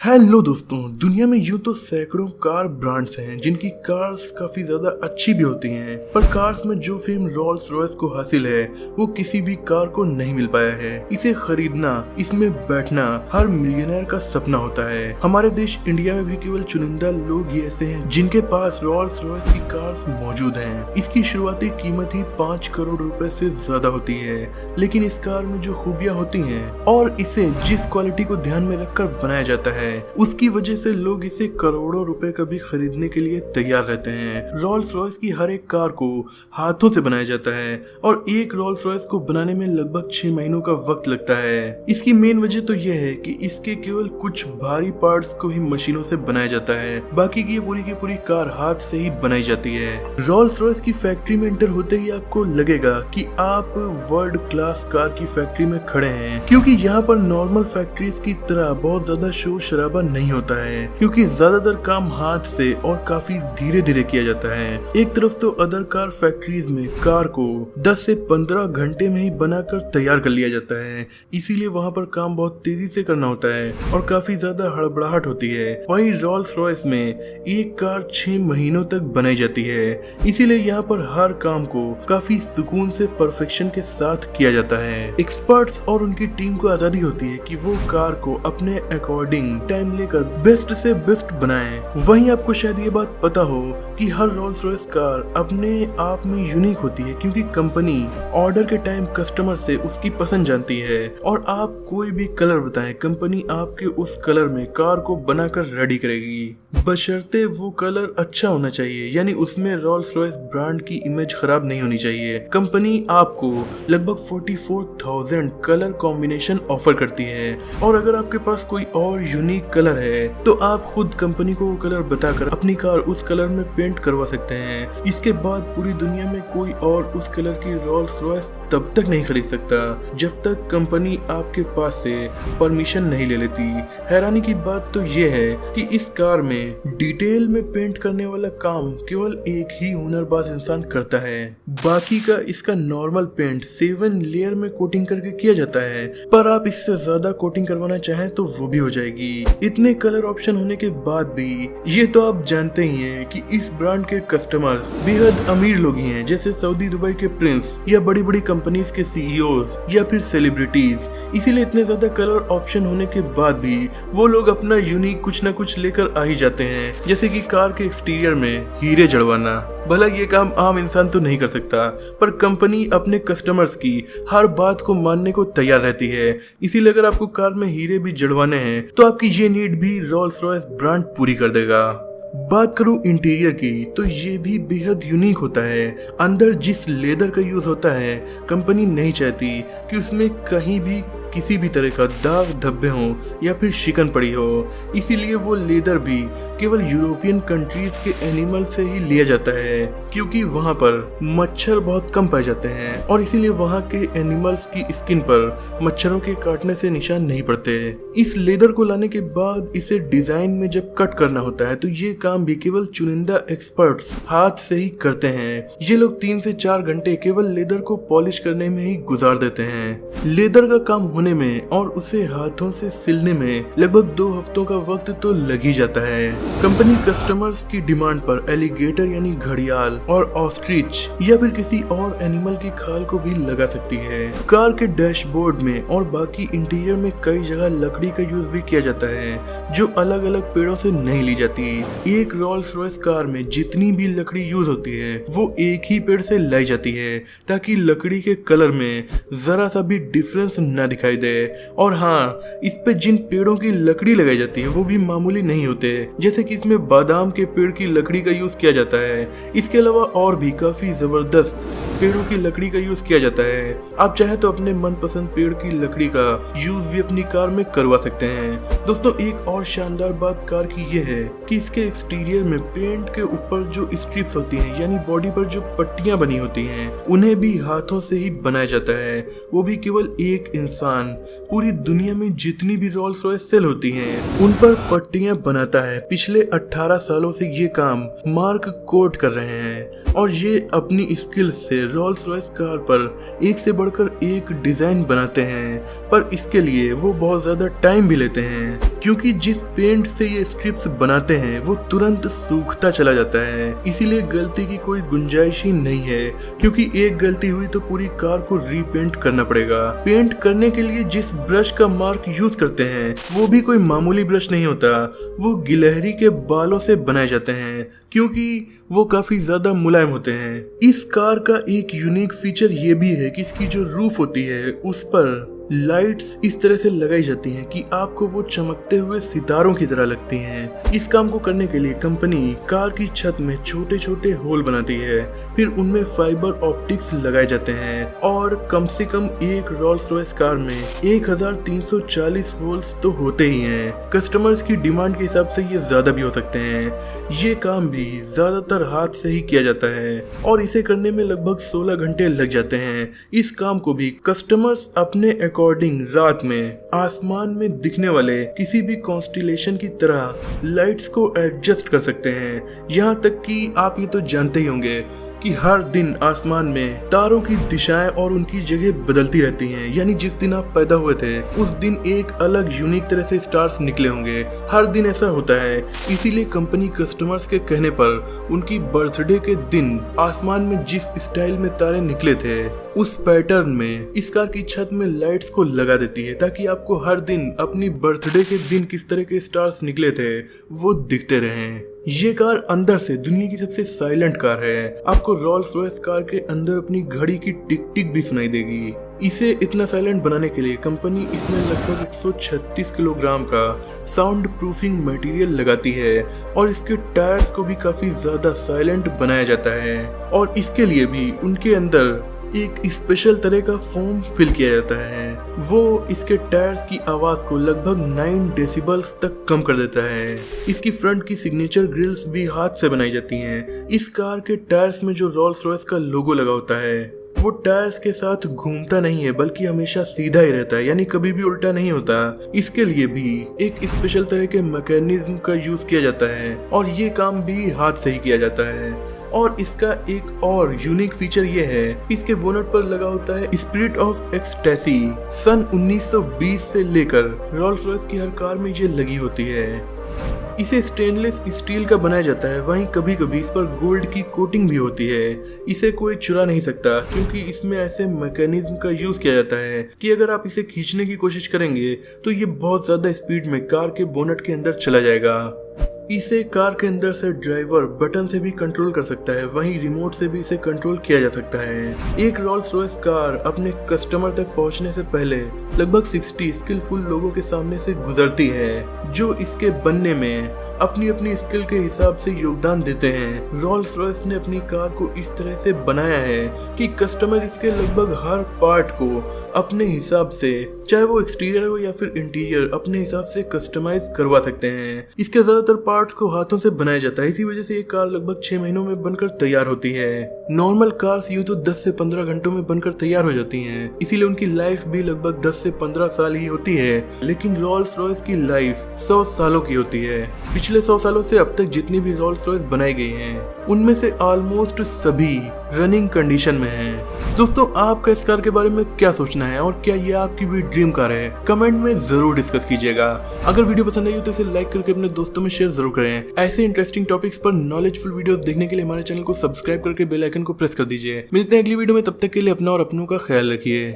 Hello दोस्तों, दुनिया में यूं तो सैकड़ों कार ब्रांड्स हैं जिनकी कार्स काफी ज्यादा अच्छी भी होती हैं, पर कार्स में जो फेम रोल्स रॉयस को हासिल है वो किसी भी कार को नहीं मिल पाया है। इसे खरीदना, इसमें बैठना हर मिलियनेयर का सपना होता है। हमारे देश इंडिया में भी केवल चुनिंदा लोग ही ऐसे हैं जिनके पास रोल्स रॉयस की कार्स मौजूद हैं। इसकी शुरुआती कीमत ही 5 करोड़ रुपए से ज्यादा होती है, लेकिन इस कार में जो खूबियां होती हैं और इसे जिस क्वालिटी को ध्यान में रखकर बनाया जाता है उसकी वजह से लोग इसे करोड़ों रुपए का भी खरीदने के लिए तैयार रहते हैं। रोल्स रॉयस की हर एक कार को हाथों से बनाया जाता है और एक रोल्स रॉयस को बनाने में लगभग 6 महीनों का वक्त लगता है। इसकी मेन वजह तो यह है कि इसके केवल कुछ भारी पार्ट्स को ही मशीनों से बनाया जाता है, बाकी की पूरी कार हाथ से ही बनाई जाती है। रोल्स रॉयस की फैक्ट्री में एंटर होते ही आपको लगेगा कि आप वर्ल्ड क्लास कार की फैक्ट्री में खड़े हैं, क्योंकि यहाँ पर नॉर्मल फैक्ट्रीज की तरह बहुत ज्यादा शोर शराबा नहीं होता है, क्योंकि ज्यादातर काम हाथ से और काफी धीरे धीरे किया जाता है। एक तरफ तो अदर कार फैक्ट्रीज में कार को 10 से 15 घंटे में ही बनाकर तैयार कर लिया जाता है, इसीलिए वहाँ पर काम बहुत तेजी से करना होता है और काफी ज्यादा हड़बड़ाहट होती है। वही रोल्स रॉयस में एक कार 6 महीनों तक बनाई जाती है, इसीलिए यहाँ पर हर काम को काफी सुकून से परफेक्शन के साथ किया जाता है। एक्सपर्ट्स और उनकी टीम को आजादी होती है कि वो कार को अपने अकॉर्डिंग टाइम लेकर बेस्ट से बेस्ट बनाएं। वहीं आपको शायद ये बात पता हो कि हर रोल्स रॉयस कार अपने आप में यूनिक होती है, क्योंकि कंपनी ऑर्डर के टाइम कस्टमर से उसकी पसंद जानती है और आप कोई भी कलर बताएं, कंपनी आपके उस कलर में कार को बनाकर रेडी करेगी, बशर्ते वो कलर अच्छा होना चाहिए, यानी उसमें रोल्स रॉयस ब्रांड की इमेज खराब नहीं होनी चाहिए। कंपनी आपको लगभग 44,000 कलर कॉम्बिनेशन ऑफर करती है और अगर आपके पास कोई और यूनिक कलर है तो आप खुद कंपनी को वो कलर बताकर अपनी कार उस कलर में पेंट करवा सकते हैं। इसके बाद पूरी दुनिया में कोई और उस कलर की रोल्स रॉयस तब तक नहीं खरीद सकता जब तक कंपनी आपके पास से परमिशन नहीं ले लेती। हैरानी की बात तो ये है कि इस कार में डिटेल में पेंट करने वाला काम केवल एक ही हुनरबाज इंसान करता है, बाकी का इसका नॉर्मल पेंट 7 लेयर में कोटिंग करके किया जाता है, पर आप इससे ज्यादा कोटिंग करवाना चाहें तो वो भी हो जाएगी। इतने कलर ऑप्शन होने के बाद भी ये तो आप जानते ही हैं कि इस ब्रांड के कस्टमर्स बेहद अमीर लोग ही हैं, जैसे सऊदी दुबई के प्रिंस या बड़ी बड़ी कंपनीज के सीईओज या फिर सेलिब्रिटीज। इसीलिए इतने ज्यादा कलर ऑप्शन होने के बाद भी वो लोग अपना यूनिक कुछ न कुछ लेकर आ ही जाते हैं, जैसे कि कार के एक्सटीरियर में हीरे जड़वाना। भला ये काम आम इंसान तो नहीं कर सकता, पर कंपनी अपने कस्टमर्स की हर बात को मानने को तैयार रहती है। इसीलिए अगर आपको कार में हीरे भी जड़वाने हैं तो आपकी ये नीड भी रोल्स रॉयस ब्रांड पूरी कर देगा। बात करूं इंटीरियर की तो ये भी बेहद यूनिक होता है। अंदर जिस लेदर का यूज होता है, कंपनी नहीं चाहती कि उसमें कहीं भी किसी भी तरह का दाग धब्बे हो या फिर शिकन पड़ी हो, इसीलिए वो लेदर भी केवल यूरोपियन कंट्रीज के एनिमल से ही लिया जाता है, क्योंकि वहाँ पर मच्छर बहुत कम पाए जाते हैं और इसीलिए वहाँ के एनिमल्स की स्किन पर मच्छरों के काटने से निशान नहीं पड़ते। इस लेदर को लाने के बाद इसे डिजाइन में जब कट करना होता है तो ये काम भी केवल चुनिंदा एक्सपर्ट्स हाथ से ही करते हैं। ये लोग 3 से 4 घंटे केवल लेदर को पॉलिश करने में ही गुजार देते हैं। लेदर का काम होने में और उसे हाथों से सिलने में लगभग 2 हफ्तों का वक्त तो लग ही जाता है। कंपनी कस्टमर्स की डिमांड पर एलिगेटर यानी घड़ियाल और ऑस्ट्रिच या फिर किसी और एनिमल की खाल को भी लगा सकती है। कार के डैशबोर्ड में और बाकी इंटीरियर में कई जगह लकड़ी का यूज भी किया जाता है, जो अलग अलग पेड़ों से नहीं ली जाती। एक रोल्स रॉयस कार में जितनी भी लकड़ी यूज होती है वो एक ही पेड़ से लाई जाती है, ताकि लकड़ी के कलर में जरा सा भी डिफरेंस न दिखाई दे। और हाँ, इस पे जिन पेड़ों की लकड़ी लगाई जाती है वो भी मामूली नहीं होते, जैसे कि इसमें बादाम के पेड़ की लकड़ी का यूज किया जाता है। इसके अलावा और भी काफी जबरदस्त पेड़ों की लकड़ी का यूज किया जाता है। आप चाहे तो अपने मनपसंद पेड़ की लकड़ी का यूज भी अपनी कार में करवा सकते हैं। दोस्तों, एक और शानदार बात कार की ये है कि इसके एक्सटीरियर में पेंट के ऊपर जो स्ट्रिप्स होती हैं यानी बॉडी पर जो पट्टियां बनी होती हैं उन्हें भी हाथों से ही बनाया जाता है, वो भी केवल एक इंसान। पूरी दुनिया में जितनी भी रोल्स रॉयस सेल होती हैं उन पर पट्टियां बनाता है। पिछले 18 सालों से ये काम मार्क कोट कर रहे हैं और ये अपनी स्किल से रोल्स रॉयस कार पर एक से बढ़कर एक डिजाइन बनाते हैं, पर इसके लिए वो बहुत ज्यादा टाइम भी लेते हैं क्योंकि जिस पेंट से ये स्ट्रिप्स बनाते हैं वो तुरंत सूखता चला जाता है। इसीलिए गलती की कोई गुंजाइश ही नहीं है क्योंकि एक गलती हुई तो पूरी कार को रीपेंट करना पड़ेगा। पेंट करने के लिए जिस ब्रश का मार्क यूज करते हैं वो भी कोई मामूली ब्रश नहीं होता, वो गिलहरी के बालों से बनाए जाते हैं क्योंकि वो काफी ज्यादा मुलायम होते हैं। इस कार का एक यूनिक फीचर ये भी है कि इसकी जो रूफ होती है उस पर लाइट्स इस तरह से लगाई जाती हैं कि आपको वो चमकते हुए सितारों की तरह लगती हैं। इस काम को करने के लिए कंपनी कार की छत में छोटे छोटे होल बनाती है, फिर उनमें फाइबर ऑप्टिक्स लगाए जाते हैं और कम से कम एक रोल्स रॉयस कार में 1340 होल्स तो होते ही हैं। कस्टमर्स की डिमांड के हिसाब से ये ज्यादा भी हो सकते हैं। ये काम भी ज्यादातर हाथ से ही किया जाता है और इसे करने में लगभग 16 घंटे लग जाते हैं। इस काम को भी कस्टमर्स अपने अकॉर्डिंग रात में आसमान में दिखने वाले किसी भी कॉन्स्टिलेशन की तरह लाइट्स को एडजस्ट कर सकते हैं। यहाँ तक कि आप ये तो जानते ही होंगे कि हर दिन आसमान में तारों की दिशाएं और उनकी जगह बदलती रहती हैं, यानी जिस दिन आप पैदा हुए थे उस दिन एक अलग यूनिक तरह से स्टार्स निकले होंगे। हर दिन ऐसा होता है, इसीलिए कंपनी कस्टमर्स के कहने पर उनकी बर्थडे के दिन आसमान में जिस स्टाइल में तारे निकले थे उस पैटर्न में इस कार की छत में लाइट्स को लगा देती है ताकि आपको हर दिन अपनी बर्थडे के दिन किस तरह के स्टार्स निकले थे वो दिखते रहें। ये कार अंदर से दुनिया की सबसे साइलेंट कार है। आपको रोल्स रॉयस कार के अंदर अपनी घड़ी की टिक टिक भी सुनाई देगी। इसे इतना साइलेंट बनाने के लिए कंपनी इसमें लगभग 136 किलोग्राम का साउंड प्रूफिंग मटेरियल लगाती है और इसके टायर्स को भी काफी ज्यादा साइलेंट बनाया जाता है और इसके लिए भी उनके अंदर एक स्पेशल तरह का फोम फिल किया जाता है। वो इसके टायर्स की आवाज को लगभग 9 डेसिबल्स तक कम कर देता है। इसकी फ्रंट की सिग्नेचर ग्रिल्स भी हाथ से बनाई जाती हैं। इस कार के टायर्स में जो रोल्स रॉयस का लोगो लगा होता है वो टायर्स के साथ घूमता नहीं है बल्कि हमेशा सीधा ही रहता है, यानी कभी भी उल्टा नहीं होता। इसके लिए भी एक स्पेशल तरह के मैकेनिज्म का यूज किया जाता है और ये काम भी हाथ से ही किया जाता है। और इसका एक और यूनिक फीचर ये है, इसके बोनट पर लगा होता है स्पिरिट ऑफ एक्सटेसी। सन 1920 से लेकर रोल्स रॉयस की हर कार में ये लगी होती है। इसे स्टेनलेस स्टील का बनाया जाता है, वहीं कभी कभी इस पर गोल्ड की कोटिंग भी होती है। इसे कोई चुरा नहीं सकता क्योंकि इसमें ऐसे मैकेनिज्म का यूज किया जाता है कि अगर आप इसे खींचने की कोशिश करेंगे तो ये बहुत ज्यादा स्पीड में कार के बोनट के अंदर चला जाएगा। इसे कार के अंदर से ड्राइवर बटन से भी कंट्रोल कर सकता है, वहीं रिमोट से भी इसे कंट्रोल किया जा सकता है। एक रोल्स रॉयस कार अपने कस्टमर तक पहुंचने से पहले लगभग 60 स्किलफुल लोगों के सामने से गुजरती है जो इसके बनने में अपनी अपनी स्किल के हिसाब से योगदान देते हैं। रोल्स रॉयस ने अपनी कार को इस तरह से बनाया है कि कस्टमर इसके लगभग हर पार्ट को अपने हिसाब से, चाहे वो एक्सटीरियर हो या फिर इंटीरियर, अपने हिसाब से कस्टमाइज करवा सकते हैं। इसके ज्यादातर पार्ट्स को हाथों से बनाया जाता है, इसी वजह से ये कार लगभग 6 महीनों में बनकर तैयार होती है। नॉर्मल कार्स यूं तो 10 से 15 घंटों में बनकर तैयार हो जाती हैं, इसीलिए उनकी लाइफ भी लगभग 10 से 15 साल ही होती है, लेकिन रोल्स रॉयस की लाइफ 100 सालों की होती है। पिछले 100 सालों से अब तक जितनी भी रोल्स रॉयस बनाई गई हैं उनमें से ऑलमोस्ट सभी रनिंग कंडीशन में हैं। दोस्तों, आपका इस कार के बारे में क्या सोचना है और क्या ये आपकी भी ड्रीम कार है? कमेंट में जरूर डिस्कस कीजिएगा। अगर वीडियो पसंद आई हो तो इसे लाइक करके अपने दोस्तों में शेयर जरूर करें। ऐसे इंटरेस्टिंग टॉपिक्स पर नॉलेजफुल वीडियोस देखने के लिए हमारे चैनल को सब्सक्राइब करके बेल आइकन को प्रेस कर दीजिए। मिलते हैं अगली वीडियो में, तब तक के लिए अपना और अपनों का ख्याल रखिए।